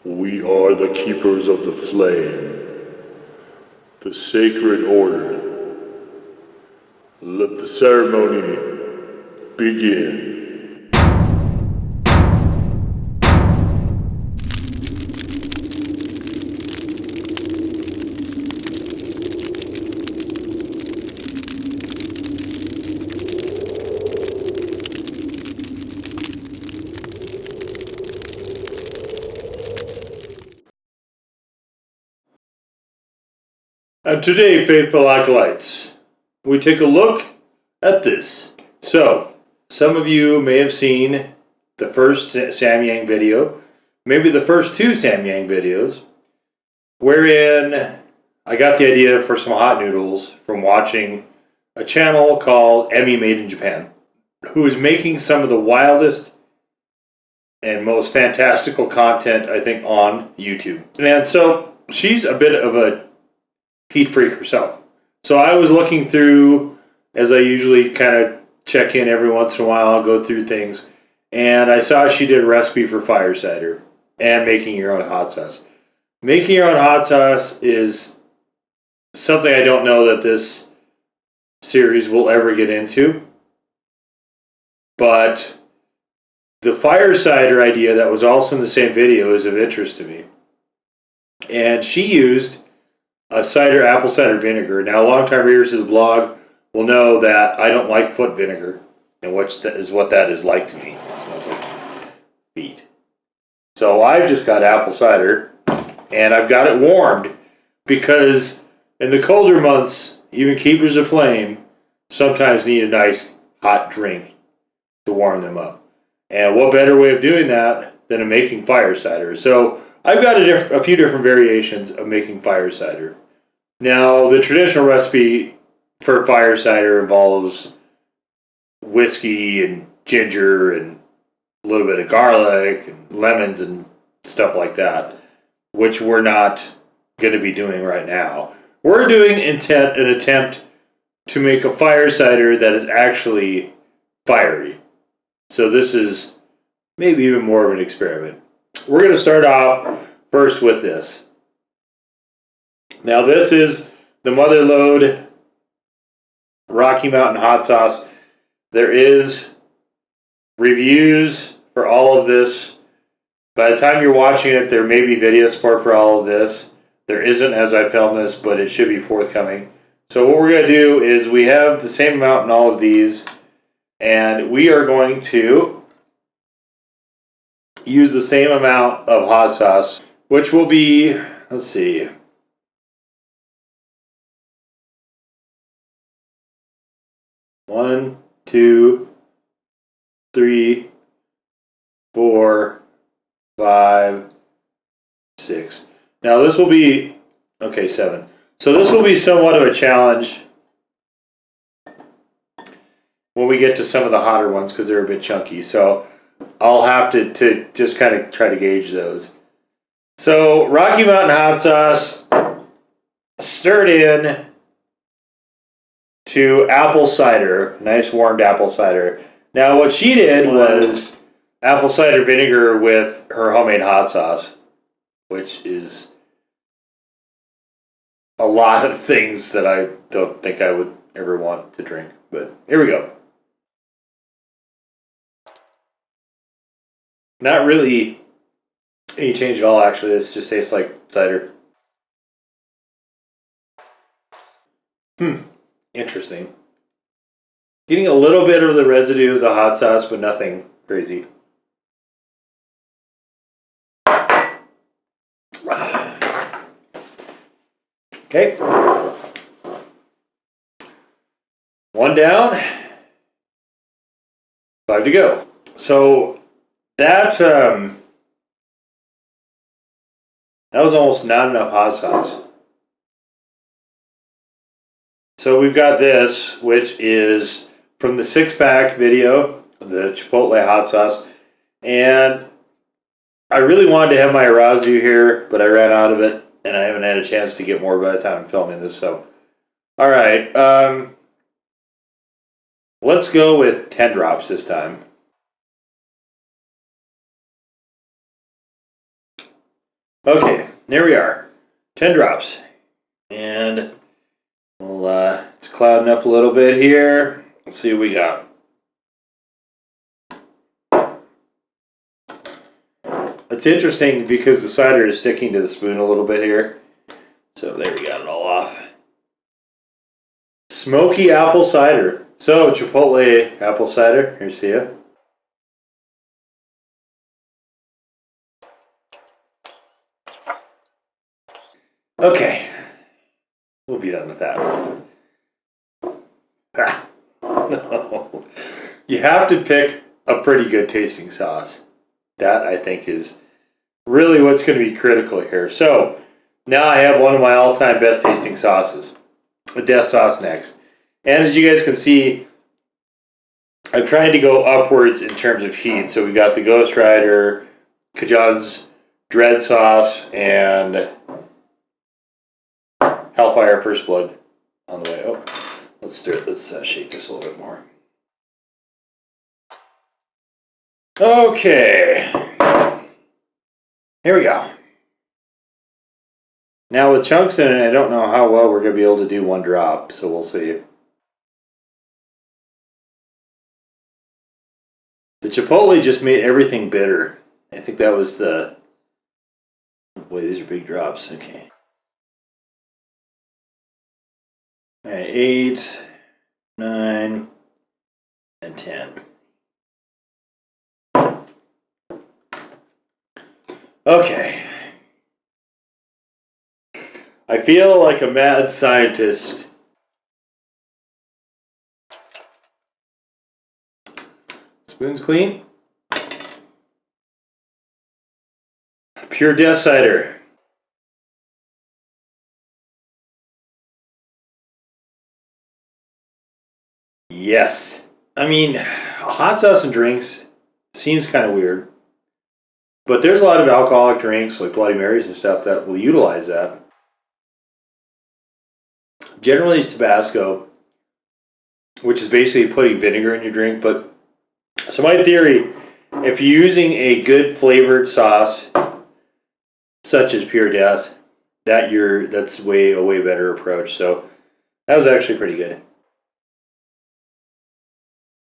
We are the keepers of the flame, the sacred order. Let the ceremony begin. And today, faithful acolytes, we take a look at this. So, some of you may have seen the first Samyang video, maybe the first two Samyang videos, wherein I got the idea for some hot noodles from watching a channel called Emmy Made in Japan, who is making some of the wildest and most fantastical content, I think, on YouTube. And so, she's a bit of a heat freak herself. So I was looking through, as I usually kind of check in every once in a while, I'll go through things, and I saw she did a recipe for fire cider and making your own hot sauce. Making your own hot sauce is something I don't know that this series will ever get into, but the fire cider idea that was also in the same video is of interest to me. And she used a cider, apple cider vinegar. Now, long-time readers of the blog will know that I don't like foot vinegar, and what that is like to me. It smells like feet. So I've just got apple cider, and I've got it warmed because in the colder months, even keepers of flame sometimes need a nice hot drink to warm them up. And what better way of doing that than in making fire cider? So I've got a few different variations of making fire cider. Now, the traditional recipe for fire cider involves whiskey and ginger and a little bit of garlic and lemons and stuff like that, which we're not going to be doing right now. We're doing an attempt to make a fire cider that is actually fiery. So this is maybe even more of an experiment. We're going to start off first with this. Now this is the Mother Lode Rocky Mountain hot sauce. There is reviews for all of this. By the time you're watching it, there may be video support for all of this. There isn't as I film this, but it should be forthcoming. So what we're going to do is we have the same amount in all of these, and we are going to use the same amount of hot sauce, which will be, let's see, 1, 2, 3, 4, 5, 6. Now this will be, okay, 7. So this will be somewhat of a challenge when we get to some of the hotter ones because they're a bit chunky. So I'll have to just kind of try to gauge those. So Rocky Mountain hot sauce stirred in to apple cider, nice warmed apple cider. Now what she did was apple cider vinegar with her homemade hot sauce, which is a lot of things that I don't think I would ever want to drink. But here we go. Not really any change at all, actually. This just tastes like cider. Interesting. Getting a little bit of the residue of the hot sauce, but nothing crazy. Okay. 1 down. 5 to go. So that was almost not enough hot sauce. So we've got this, which is from the 6-pack video, the Chipotle hot sauce. And I really wanted to have my Arazu here, but I ran out of it, and I haven't had a chance to get more by the time I'm filming this. So, all right, let's go with 10 drops this time. Okay, there we are. 10 drops. And we'll, it's clouding up a little bit here. Let's see what we got. It's interesting because the cider is sticking to the spoon a little bit here. So there we got it all off. Smoky apple cider. So Chipotle apple cider. Here's see ya. Okay, we'll be done with that. No. You have to pick a pretty good tasting sauce. That, I think, is really what's going to be critical here. So, now I have one of my all-time best tasting sauces. The death sauce next. And as you guys can see, I'm trying to go upwards in terms of heat. So we got the Ghost Rider, Kajan's Dread Sauce, and Hellfire First Blood on the way. Oh, let's stir it. Let's shake this a little bit more. Okay. Here we go. Now with chunks in it, I don't know how well we're going to be able to do one drop, so we'll see. The Chipotle just made everything bitter. I think that was the... Oh boy, these are big drops. Okay. Alright, 8, 9, and 10. Okay. I feel like a mad scientist. Spoon's clean. Pure Death Cider. Yes. I mean, hot sauce and drinks seems kind of weird. But there's a lot of alcoholic drinks like Bloody Marys and stuff that will utilize that. Generally it's Tabasco, which is basically putting vinegar in your drink. But so my theory, if you're using a good flavored sauce, such as Pure Death, that's a way better approach. So that was actually pretty good.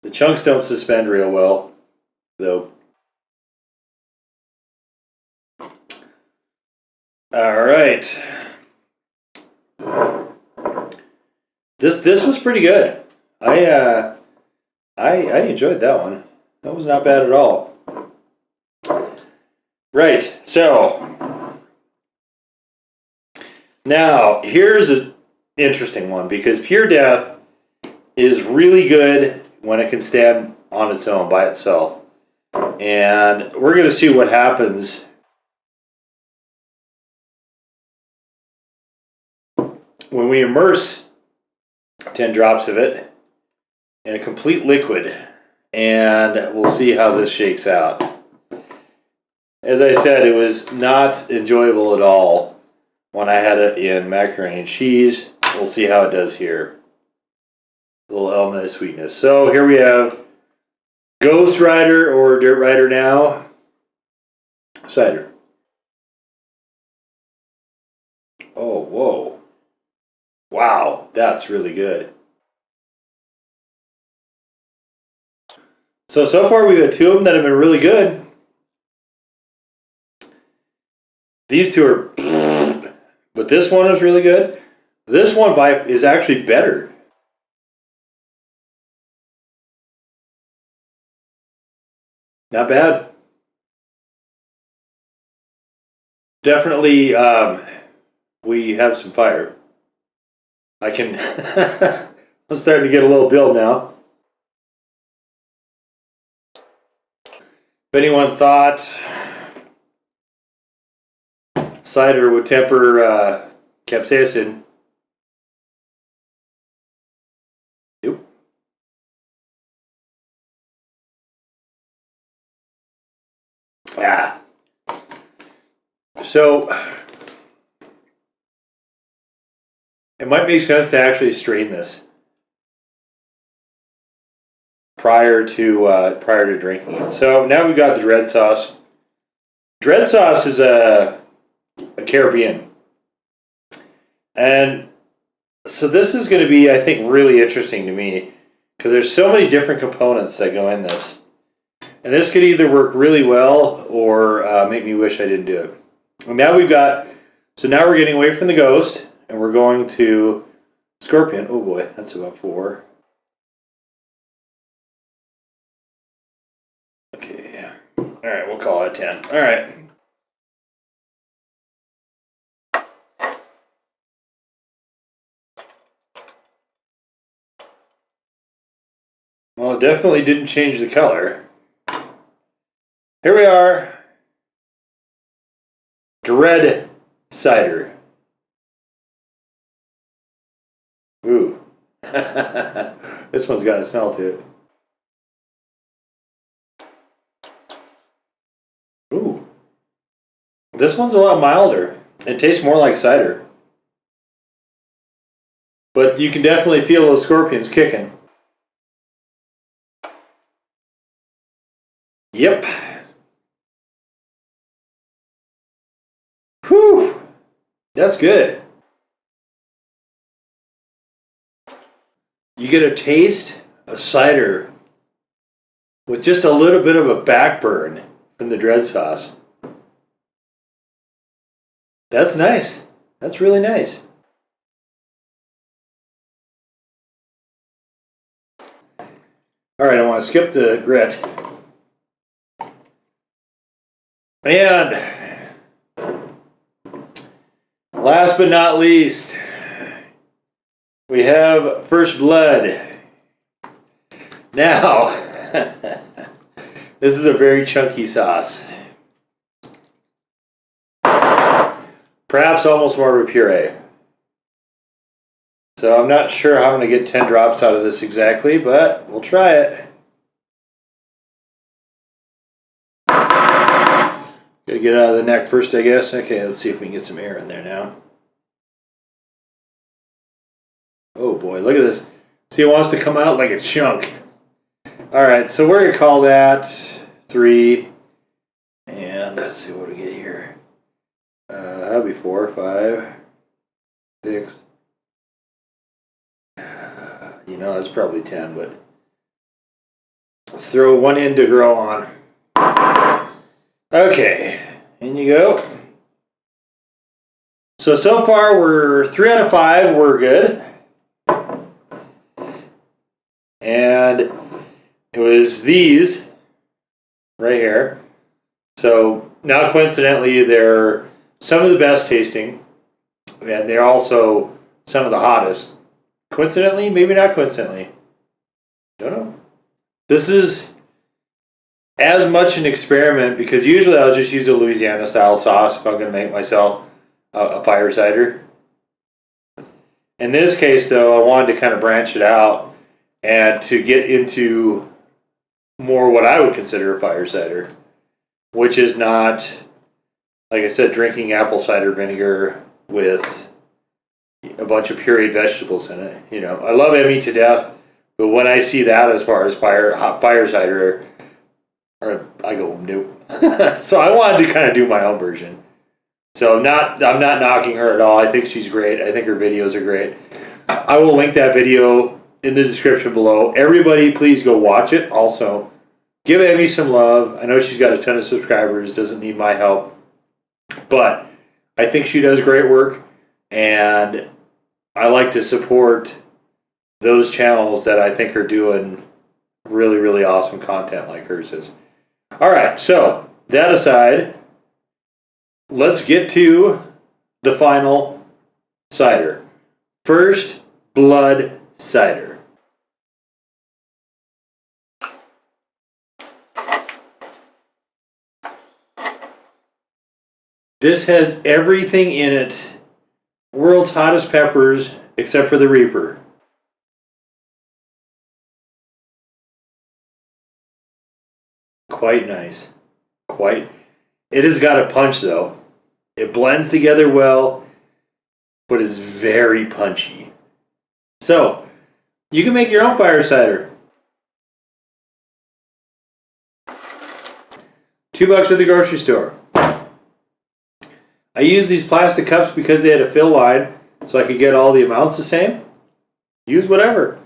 The chunks don't suspend real well, though. All right. This was pretty good. I enjoyed that one. That was not bad at all. Right. So now here's an interesting one because Pure Death is really good when it can stand on its own by itself. And we're going to see what happens when we immerse 10 drops of it in a complete liquid. And we'll see how this shakes out. As I said, it was not enjoyable at all when I had it in macaroni and cheese. We'll see how it does here. A little element of sweetness. So here we have Ghost Rider or Dirt Rider now. Cider. Oh, whoa. Wow, that's really good. So far we've had two of them that have been really good. These two are... But this one is really good. This one is actually better. Not bad. Definitely, we have some fire. I can... I'm starting to get a little build now. If anyone thought cider would temper capsaicin, nope. Ah. So it might make sense to actually strain this prior to drinking it. So now we've got the Dread Sauce. Dread Sauce is a Caribbean. And so this is going to be, I think, really interesting to me because there's so many different components that go in this. And this could either work really well or make me wish I didn't do it. And now we've got, so now we're getting away from the ghost and we're going to scorpion. Oh boy, that's about 4. Okay. All right, we'll call it 10. All right. Well, it definitely didn't change the color. Here we are. Dread cider. Ooh. This one's got a smell to it. Ooh. This one's a lot milder. It tastes more like cider. But you can definitely feel those scorpions kicking. Yep. Whew. That's good. You get a taste of cider with just a little bit of a backburn from the dread sauce. That's nice. That's really nice. All right, I want to skip the grit. And last but not least, we have First Blood. Now, this is a very chunky sauce. Perhaps almost more of a puree. So I'm not sure how I'm going to get 10 drops out of this exactly, but we'll try it. Gotta get out of the neck first, I guess. Okay, let's see if we can get some air in there now. Oh boy, look at this. See, it wants to come out like a chunk. Alright, so we're gonna call that 3. And let's see what we get here. That'll be 4, 5, 6. You know, that's probably 10, but let's throw one in to grow on. Okay, in you go. So far we're 3 out of 5, we're good. And it was these right here. So now coincidentally they're some of the best tasting and they're also some of the hottest. Coincidentally, maybe not coincidentally. Don't know. This is as much an experiment because usually I'll just use a Louisiana style sauce if I'm going to make myself a fire cider. In this case though, I wanted to kind of branch it out and to get into more what I would consider a fire cider, which is not, like I said, drinking apple cider vinegar with a bunch of pureed vegetables in it. You know, I love Emmy to death, but when I see that as far as hot fire cider, I go nope. So I wanted to kind of do my own version. So I'm not knocking her at all. I think she's great. I think her videos are great. I will link that video in the description below. Everybody, please go watch it. Also, give Emmy some love. I know she's got a ton of subscribers. Doesn't need my help, but I think she does great work, and I like to support those channels that I think are doing really, really awesome content like hers is. All right, so that aside, let's get to the final cider. First Blood cider. This has everything in it. World's hottest peppers, except for the Reaper. Quite nice. Quite. It has got a punch though. It blends together well, but is very punchy. So, you can make your own fire cider. $2 at the grocery store. I use these plastic cups because they had a fill line, so I could get all the amounts the same. Use whatever.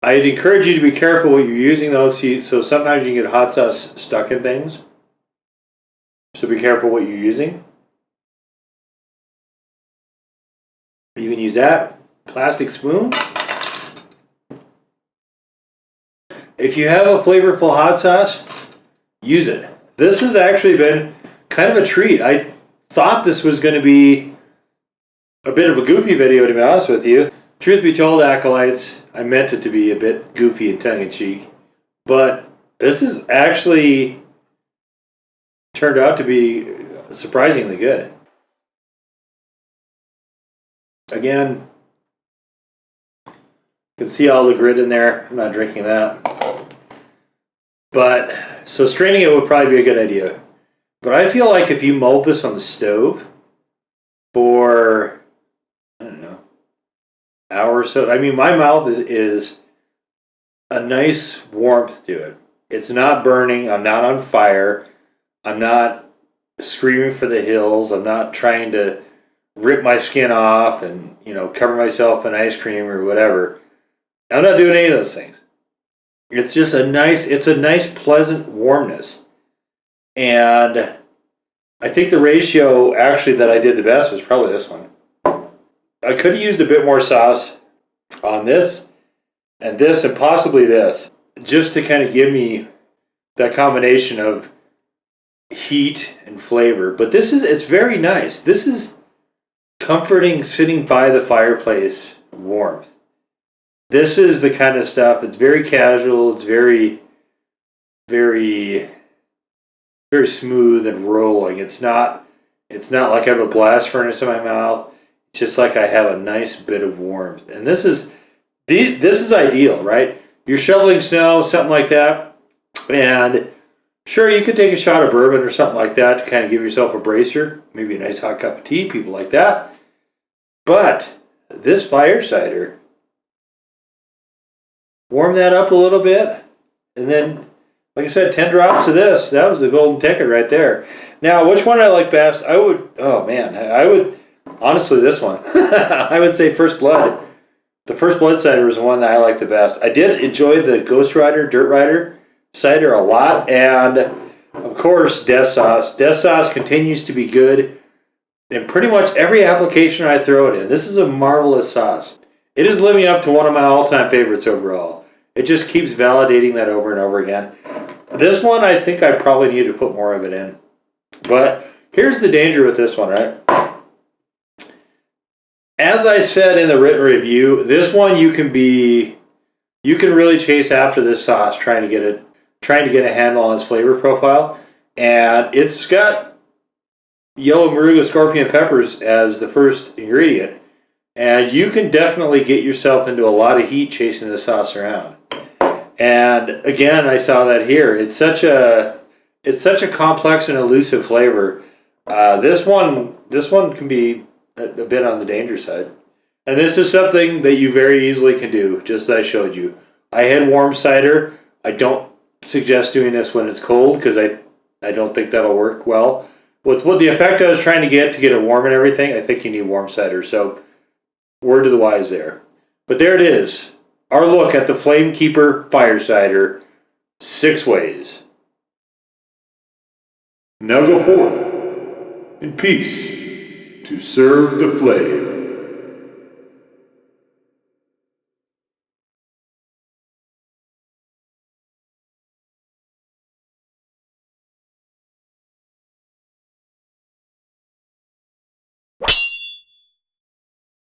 I'd encourage you to be careful what you're using though, so sometimes you can get hot sauce stuck in things. So be careful what you're using. You can use that plastic spoon. If you have a flavorful hot sauce, use it. This has actually been kind of a treat. I thought this was going to be a bit of a goofy video, to be honest with you. Truth be told, acolytes, I meant it to be a bit goofy and tongue-in-cheek, but this has actually turned out to be surprisingly good. Again, you can see all the grit in there. I'm not drinking that. But, so straining it would probably be a good idea. But I feel like if you mold this on the stove for, I don't know, hour or so. I mean, my mouth is a nice warmth to it. It's not burning. I'm not on fire. I'm not screaming for the hills. I'm not trying to rip my skin off and, you know, cover myself in ice cream or whatever. I'm not doing any of those things. It's just a nice pleasant warmness. And I think the ratio actually that I did the best was probably this one. I could have used a bit more sauce on this and possibly this, just to kind of give me that combination of heat and flavor. But it's very nice. This is comforting, sitting by the fireplace warmth. This is the kind of stuff, it's very casual, it's very, very, very smooth and rolling. It's not like I have a blast furnace in my mouth. It's just like I have a nice bit of warmth. And this is ideal, right? You're shoveling snow, something like that, and sure, you could take a shot of bourbon or something like that to kind of give yourself a bracer, maybe a nice hot cup of tea, people like that. But this fire cider, warm that up a little bit, and then, like I said, 10 drops of this. That was the golden ticket right there. Now, which one I like best? I would honestly, this one. I would say First Blood. The First Blood cider is the one that I like the best. I did enjoy the Ghost Rider, Dirt Rider cider a lot, and of course, Death Sauce. Death Sauce continues to be good in pretty much every application I throw it in. This is a marvelous sauce. It is living up to one of my all-time favorites overall. It just keeps validating that over and over again. This one, I think I probably need to put more of it in. But here's the danger with this one, right? As I said in the written review, this one you can really chase after this sauce trying to get a handle on its flavor profile. And it's got yellow Moruga scorpion peppers as the first ingredient. And you can definitely get yourself into a lot of heat chasing this sauce around. And again, I saw that here. It's such a complex and elusive flavor. This one can be a bit on the danger side. And this is something that you very easily can do, just as I showed you. I had warm cider. I don't suggest doing this when it's cold because I don't think that'll work well. With what the effect I was trying to get it warm and everything, I think you need warm cider. So, word to the wise there. But there it is. Our look at the Flamekeeper Fire Cider 6 ways. Now go forth in peace to serve the flame.